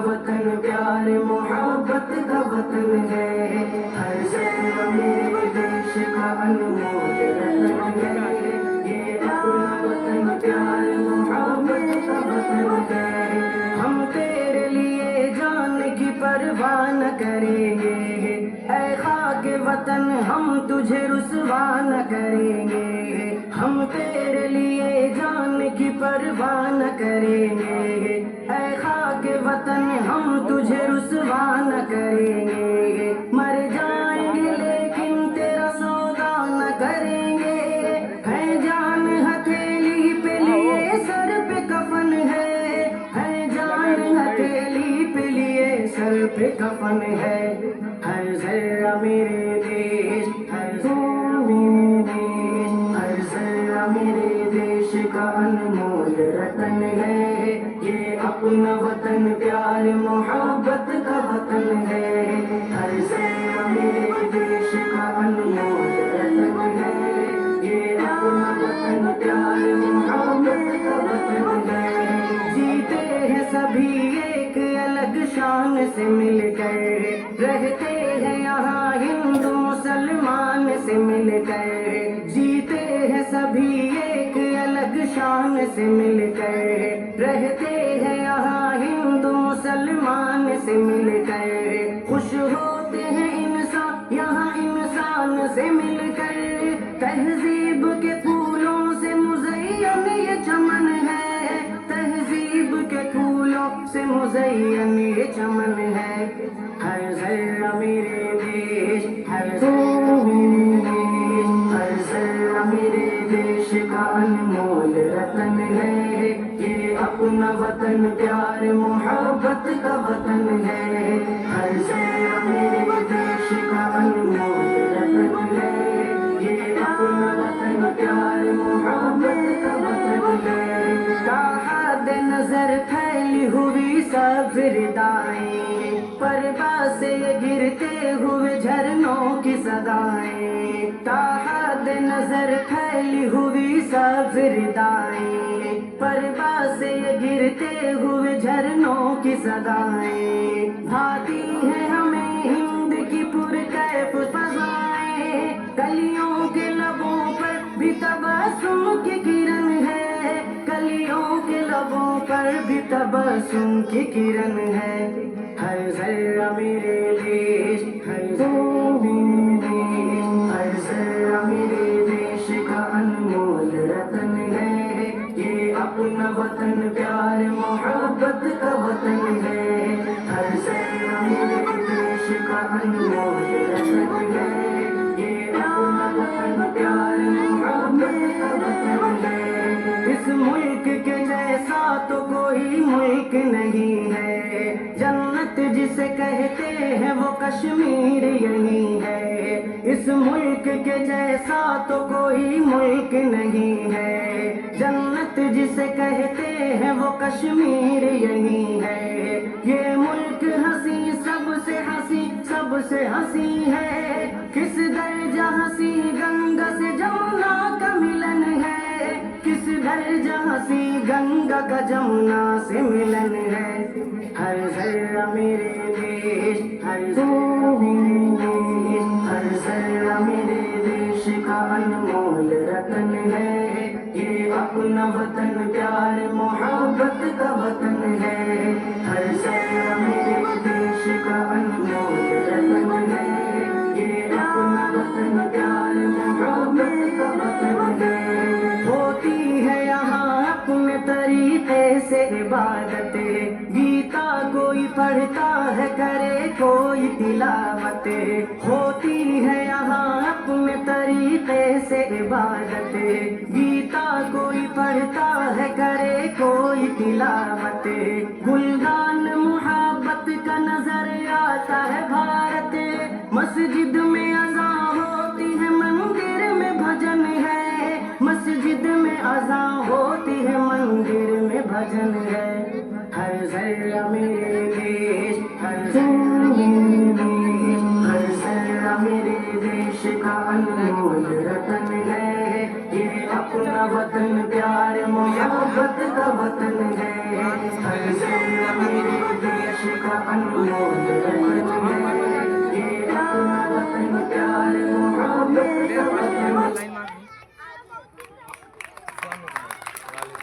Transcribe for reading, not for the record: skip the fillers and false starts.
وطن پیار محبت کا وطن ہے، ہر ذرہ میرے دیش کا انمول رتن ہے، یہ اپنا وطن پیار محبت کا وطن ہے۔ ہم تیرے لیے جان کی پرواہ نہ کریں گے، اے خاک وطن ہم تجھے رسوا نہ کریں گے، ہم تیرے لیے جان کی پرواہ نہ کریں گے، اے خاک وطن ہم تجھے رسوا نہ کریں گے، مر جائیں گے لیکن تیرا سودا نہ کریں گے، ہے جان ہتھیلی پہ لیے سر پہ کفن ہے جان ہتھیلی پہ لیے سر پہ کفن ہے، ہر ذرہ میرے دیش، ہر ذرہ میرے دیش، ہر ذرہ میرے دیش کا انمول رتن ہے، یہ اپنا وطن پیار محبت کا وطن ہے، ہر ذرہ میرے دیش کا انمول رتن ہے، یہ اپنا وطن پیار محبت کا وطن ہے، جیتے ہیں سبھی ایک الگ شان سے مل کر، رہتے ہیں یہاں ہندو مسلمان سے مل کر، جیتے ہیں سبھی ایک الگ شان سے مل کر، رہتے ہیں یہاں ہندو مسلمان سے مل کر، خوش ہوتے ہیں انسان یہاں انسان سے مل کر، تہذیب کے پھولوں سے مزین یہ چمن ہے، تہذیب کے پھولوں سے مزین یہ چمن ہے، ہر ذرہ میرے دیش، ہر ذرہ میرے دیش، ہر ذرہ میرے دیش کا انمول رتن ہے، یہ اپنا وطن پیار محبت کا وطن ہے، ہر ذرہ میرے دیش کا انمول رتن ہے، یہ اپنا وطن پیار محبت کا وطن ہے، تا حد نظر پھیلی ہوئی سب ردائیں، پرواز سے گرتے ہوئے جھرنوں کی صدائیں، تا حد نظر پھیلی ہوئی سب ردائیں، پرواز سے گرتے ہوئے جھرنوں کی صدائیں، بھاتی ہیں ہمیں ہند کی پرکیف فضائیں، کلیوں کے لبوں پر بھی تبسم کی کرن ہے، کلیوں کے لبوں پر بھی تبسم کی کرن ہے، ہر ذرہ میرے دیش، ہر ذرہ میرے دیش، ہر ذرہ میرے دیش کا انمول رتن ہے، یہ اپنا وطن پیار محبت کا وطن ہے، ہر ذرہ میرے دیش کا انمول رتن ہے، یہ اپنا وطن پیار محبت کا وطن ہے، اس ملک کے جیسا تو کوئی ملک نہیں ہے، جنت جسے کہتے ہیں وہ کشمیر یہی ہے، اس ملک کے جیسا تو کوئی ملک نہیں ہے، جنت جسے کہتے ہیں وہ کشمیر یہی ہے، یہ ملک ہنسی سب سے ہنسی سب سے ہنسی ہے، کس درجہ ہنسی گنگا سے جمنا کا ملن ہے، کس درجہ ہنسی گنگا کا جمنا سے ملن ہے، ہر ذرہ میرے دیش، ہر ذرہ میرے دیش، ہر ذرہ میرے دیش کا انمول رتن ہے، یہ اپنا وطن پیار محبت کا وطن ہے، ہر ذرہ میرے دیش کا انمول رتن ہے، یہ اپنا وطن پیار محبت کا وطن ہے، ہوتی ہے یہاں اپنے طریقے سے عبادت، گیتا کوئی پڑھتا ہے کرے کوئی تلاوت، ہوتی ہے یہاں اپنے طریقے سے عبادت، گیتا کوئی پڑھتا ہے کرے کوئی تلاوت، گلدان محبت کا نظر آتا ہے بھارت، مسجد میں اذان ہوتی ہے مندر میں بھجن ہے، مسجد میں اذان ہوتی ہے مندر میں بھجن ہے، ہر ذرہ میرے دیش، ہر ذرہ میرے دیش، ہر ذرہ میرے دیش کا انمول رتن ہے، یہ اپنا وطن پیار محبت کا وطن ہے، ہر ذرہ میرے